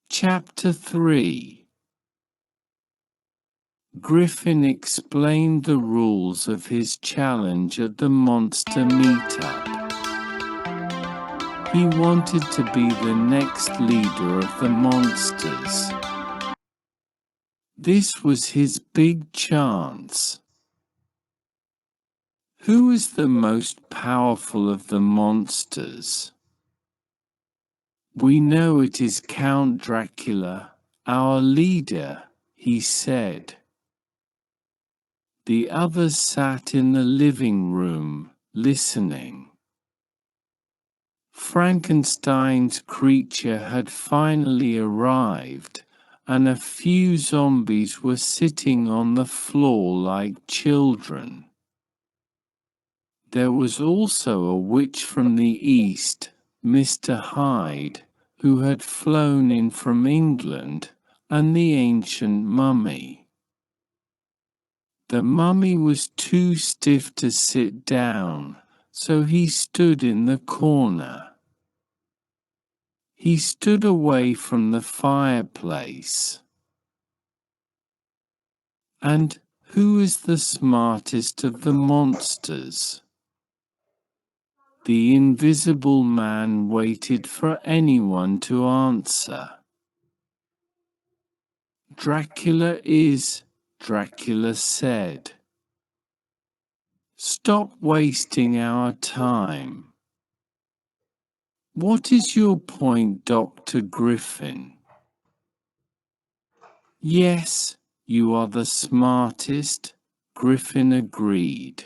Chapter 3. Griffin explained the rules of his challenge at the monster meetup. He wanted to be the next leader of the monsters. This was his big chance. Who is the most powerful of the monsters? We know it is Count Dracula, our leader, he said. The others sat in the living room, listening. Frankenstein's creature had finally arrived, and a few zombies were sitting on the floor like children. There was also a witch from the east, Mr. Hyde, who had flown in from England, and the ancient mummy. The mummy was too stiff to sit down, so he stood in the corner. He stood away from the fireplace. And who is the smartest of the monsters? The invisible man waited for anyone to answer. Dracula is, Dracula said. Stop wasting our time. What is your point, Dr. Griffin? Yes, you are the smartest, Griffin agreed.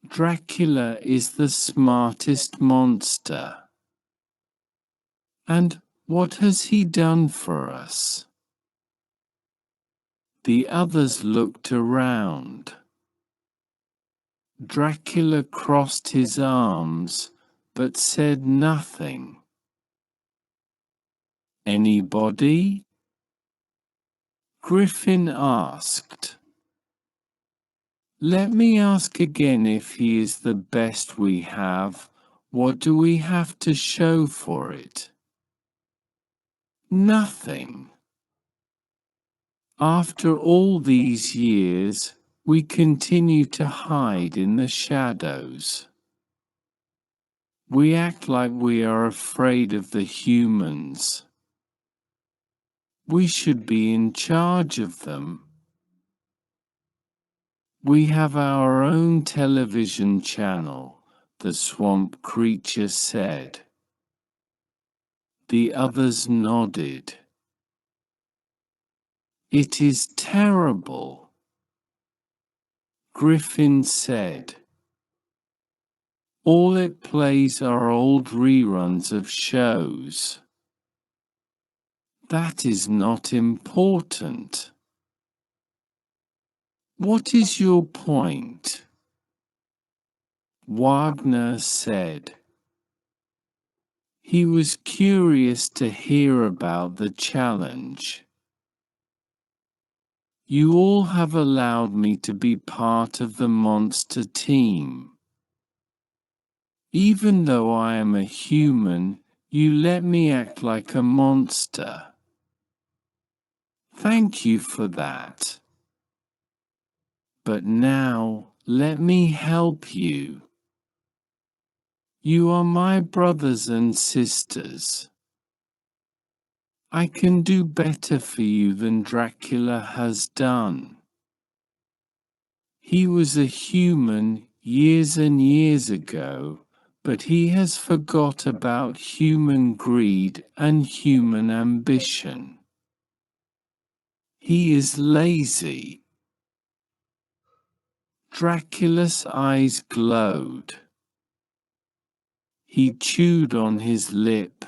Dracula is the smartest monster. And what has he done for us? The others looked around. Dracula crossed his arms, but said nothing. Anybody? Griffin asked. Let me ask again, if he is the best we have, what do we have to show for it? Nothing. After all these years, we continue to hide in the shadows. We act like we are afraid of the humans. We should be in charge of them. We have our own television channel, the swamp creature said. The others nodded. It is terrible, Griffin said. All it plays are old reruns of shows. That is not important. What is your point? Wagner said. He was curious to hear about the challenge. You all have allowed me to be part of the monster team. Even though I am a human, you let me act like a monster. Thank you for that. But now, let me help you. You are my brothers and sisters. I can do better for you than Dracula has done. He was a human years and years ago, but he has forgot about human greed and human ambition. He is lazy. Dracula's eyes glowed. He chewed on his lip.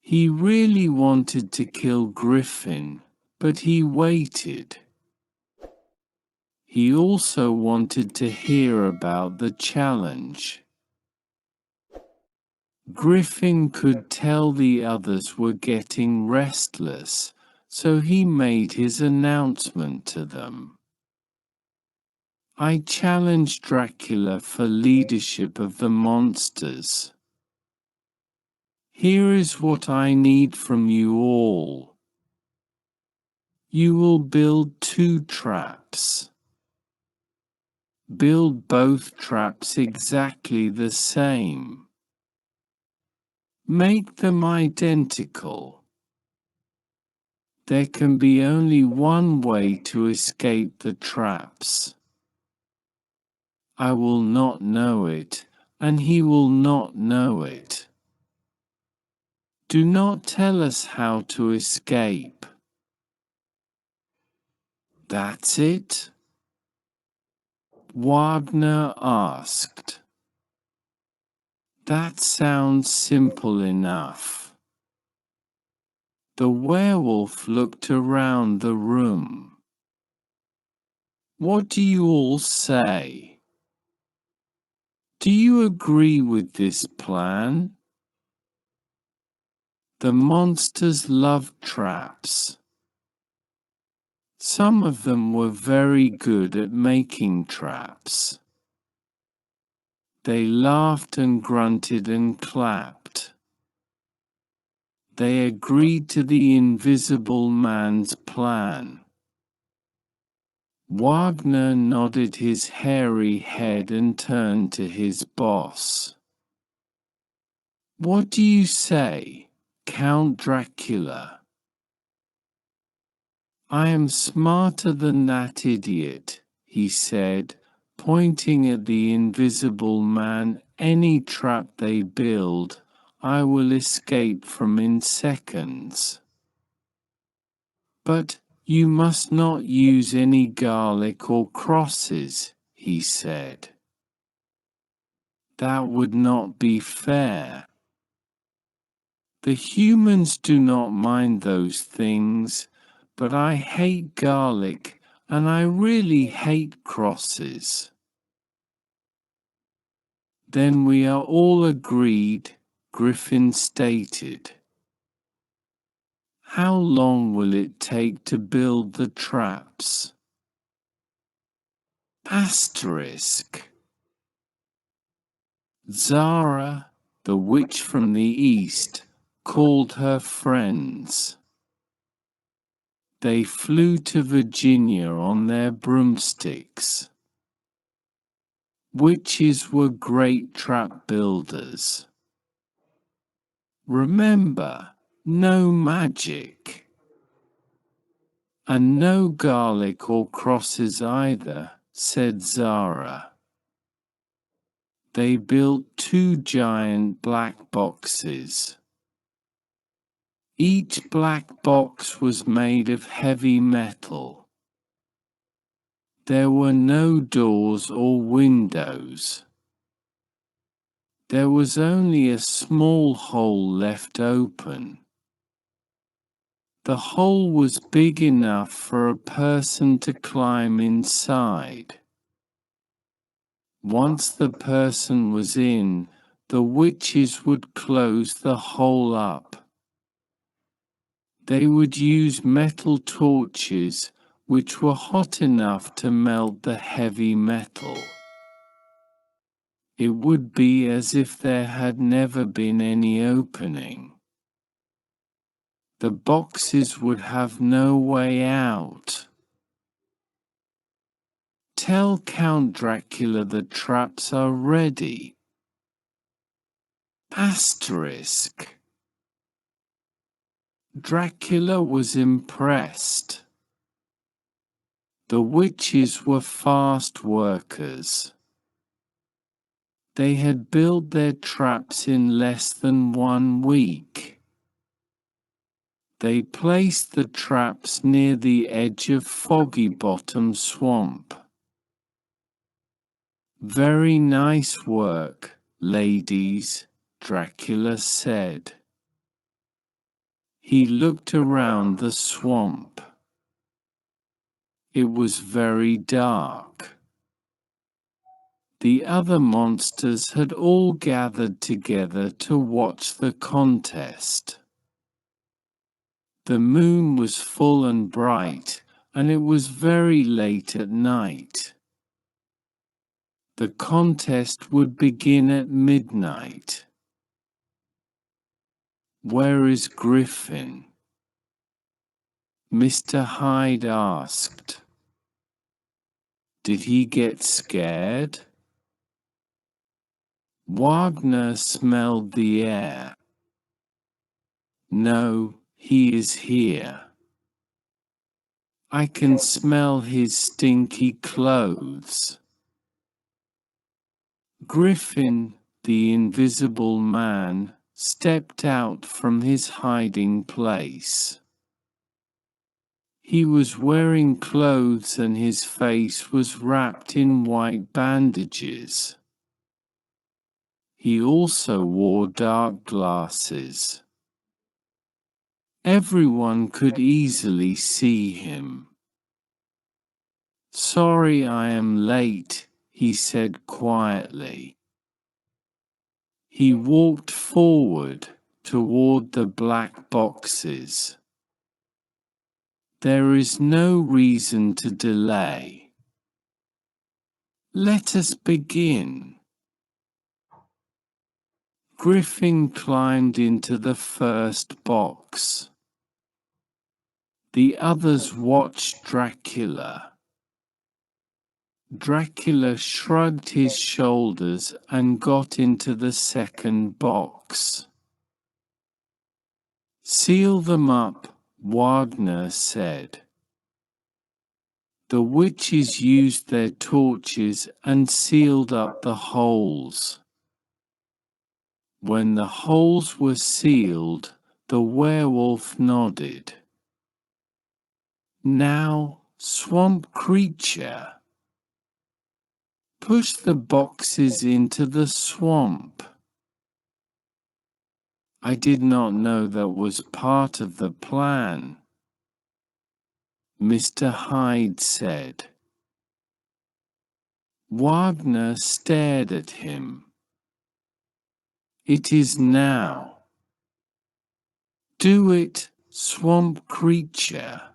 He really wanted to kill Griffin, but he waited. He also wanted to hear about the challenge. Griffin could tell the others were getting restless, so he made his announcement to them. I challenge Dracula for leadership of the monsters. Here is what I need from you all. You will build 2 traps. Build both traps exactly the same. Make them identical. There can be only one way to escape the traps. I will not know it, and he will not know it. Do not tell us how to escape. That's it? Wagner asked. That sounds simple enough. The werewolf looked around the room. What do you all say? Do you agree with this plan? The monsters loved traps. Some of them were very good at making traps. They laughed and grunted and clapped. They agreed to the Invisible Man's plan. Wagner nodded his hairy head and turned to his boss. What do you say, Count Dracula? I am smarter than that idiot, he said, pointing at the Invisible Man. Any trap they build, I will escape from in seconds. But you must not use any garlic or crosses, he said. That would not be fair. The humans do not mind those things, but I hate garlic, and I really hate crosses. Then we are all agreed, Griffin stated. How long will it take to build the traps? Asterisk. Zara, the witch from the east, called her friends. They flew to Virginia on their broomsticks. Witches were great trap builders. Remember, no magic. And no garlic or crosses either, said Zara. They built 2 giant black boxes. Each black box was made of heavy metal. There were no doors or windows. There was only a small hole left open. The hole was big enough for a person to climb inside. Once the person was in, the witches would close the hole up. They would use metal torches, which were hot enough to melt the heavy metal. It would be as if there had never been any opening. The boxes would have no way out. Tell Count Dracula the traps are ready. Asterisk. Dracula was impressed. The witches were fast workers. They had built their traps in less than 1 week. They placed the traps near the edge of Foggy Bottom Swamp. Very nice work, ladies, Dracula said. He looked around the swamp. It was very dark. The other monsters had all gathered together to watch the contest. The moon was full and bright, and it was very late at night. The contest would begin at midnight. "Where is Griffin?" Mr. Hyde asked. "Did he get scared?" Wagner smelled the air. "No, he is here. I can smell his stinky clothes." Griffin, the invisible man, stepped out from his hiding place. He was wearing clothes and his face was wrapped in white bandages. He also wore dark glasses. Everyone could easily see him. "Sorry I am late," he said quietly. He walked forward toward the black boxes. "There is no reason to delay. Let us begin." Griffin climbed into the first box. The others watched Dracula. Dracula shrugged his shoulders and got into the second box. "Seal them up," Wagner said. The witches used their torches and sealed up the holes. When the holes were sealed, the werewolf nodded. "Now, swamp creature, push the boxes into the swamp." "I did not know that was part of the plan," Mr. Hyde said. Wagner stared at him. "It is now. Do it, swamp creature."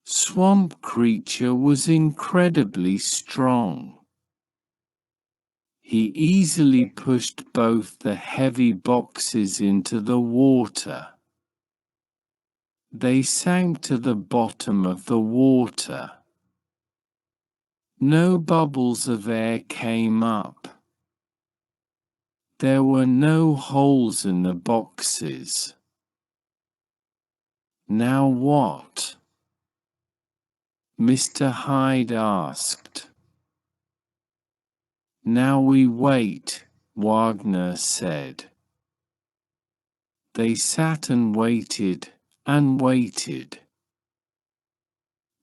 Swamp creature was incredibly strong. He easily pushed both the heavy boxes into the water. They sank to the bottom of the water. No bubbles of air came up. There were no holes in the boxes. "Now what?" Mr. Hyde asked. "Now we wait," Wagner said. They sat and waited, and waited.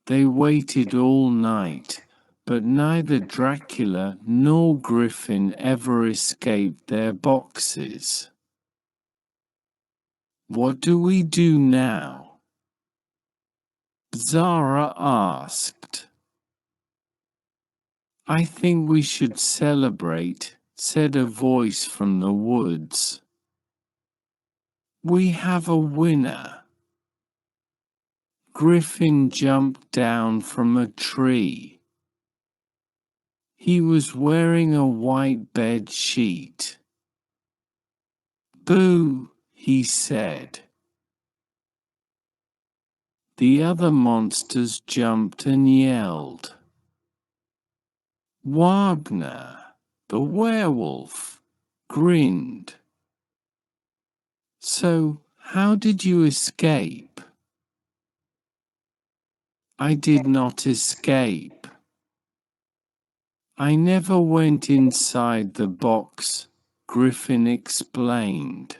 They waited all night, but neither Dracula nor Griffin ever escaped their boxes. "What do we do now?" Zara asked. "I think we should celebrate," said a voice from the woods. "We have a winner." Griffin jumped down from a tree. He was wearing a white bed sheet. "Boo," he said. The other monsters jumped and yelled. Wagner, the werewolf, grinned. "So, how did you escape?" "I did not escape. I never went inside the box," Griffin explained.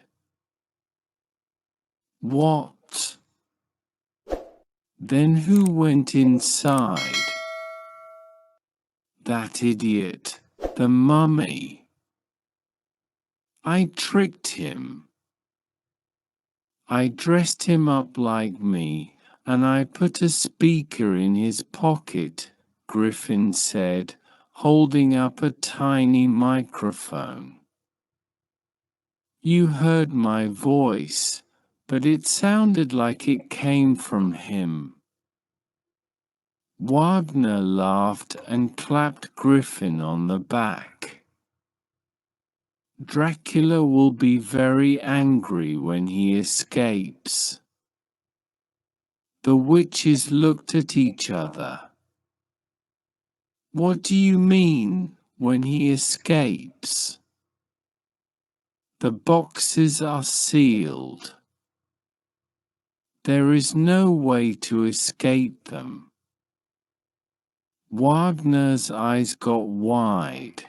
"What? Then who went inside?" "That idiot, the mummy. I tricked him. I dressed him up like me, and I put a speaker in his pocket," Griffin said, holding up a tiny microphone. "You heard my voice, but it sounded like it came from him. Wagner laughed and clapped Griffin on the back. Dracula will be very angry when he escapes. The witches looked at each other. What do you mean, when he escapes? The boxes are sealed. There is no way to escape them. Wagner's eyes got wide.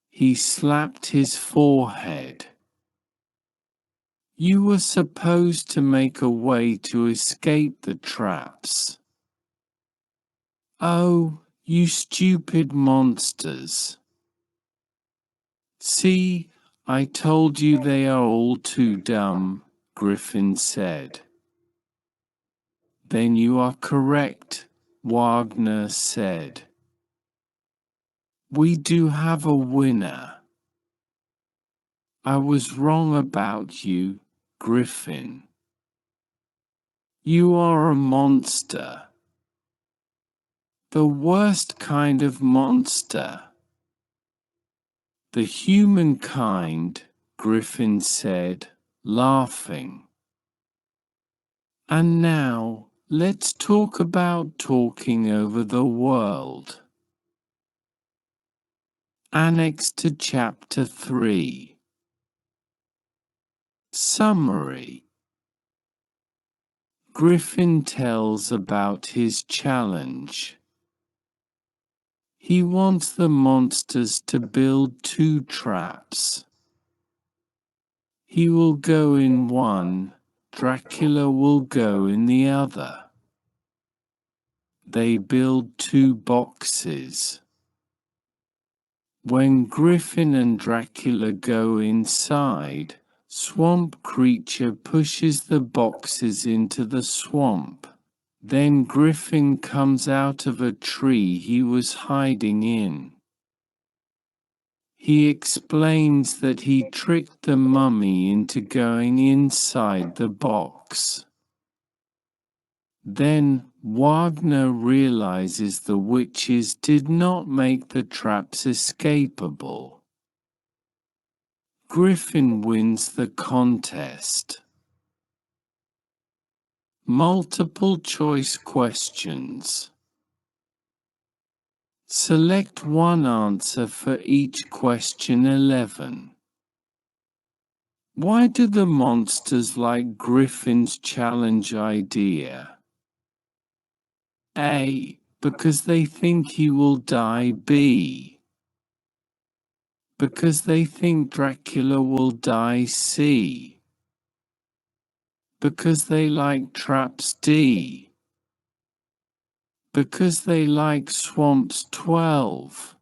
He slapped his forehead. You were supposed to make a way to escape the traps. Oh, you stupid monsters. See, I told you they are all too dumb, Griffin said. Then you are correct, Wagner said. We do have a winner. I was wrong about you, Griffin. You are a monster. The worst kind of monster. The humankind, Griffin said, laughing. And now, let's talk about talking over the world. Annex to Chapter 3. Summary. Griffin tells about his challenge. He wants the monsters to build 2 traps. He will go in one, Dracula will go in the other. They build 2 boxes. When Griffin and Dracula go inside, Swamp Creature pushes the boxes into the swamp. Then Griffin comes out of a tree he was hiding in. He explains that he tricked the mummy into going inside the box. Then, Wagner realizes the witches did not make the traps escapable. Griffin wins the contest. Multiple choice questions. Select one answer for each question 11. Why do the monsters like Griffin's challenge idea? A. Because they think he will die. B. Because they think Dracula will die. C. Because they like traps. D. Because they like swamps. 12.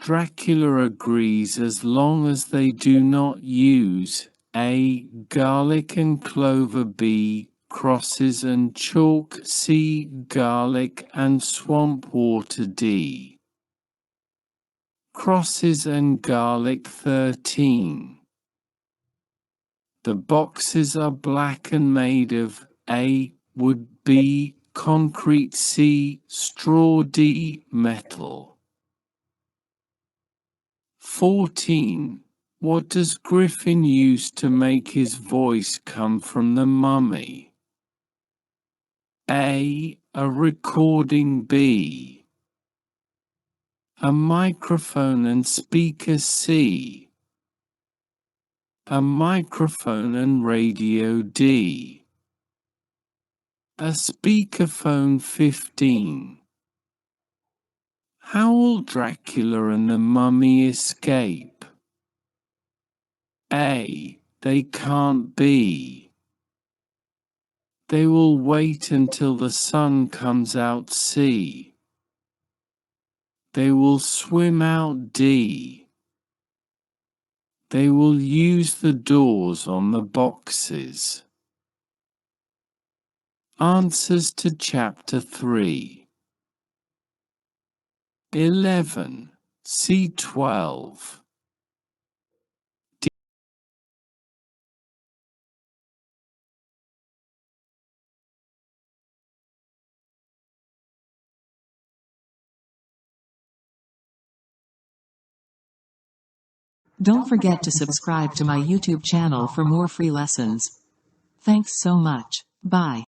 Dracula agrees as long as they do not use A. Garlic and clover. B. Crosses and chalk. C. Garlic and swamp water. D. Crosses and garlic. 13. The boxes are black and made of A. Wood. B. Concrete. C. Straw. D. Metal. 14. What does Griffin use to make his voice come from the mummy? A. A recording. B. A microphone and speaker. C. A microphone and radio. D. A speakerphone. 15. How will Dracula and the mummy escape? A. They can't be. They will wait until the sun comes out. C. They will swim out. D. They will use the doors on the boxes. Answers to Chapter 3. 11. C12. Don't forget to subscribe to my YouTube channel for more free lessons. Thanks so much. Bye.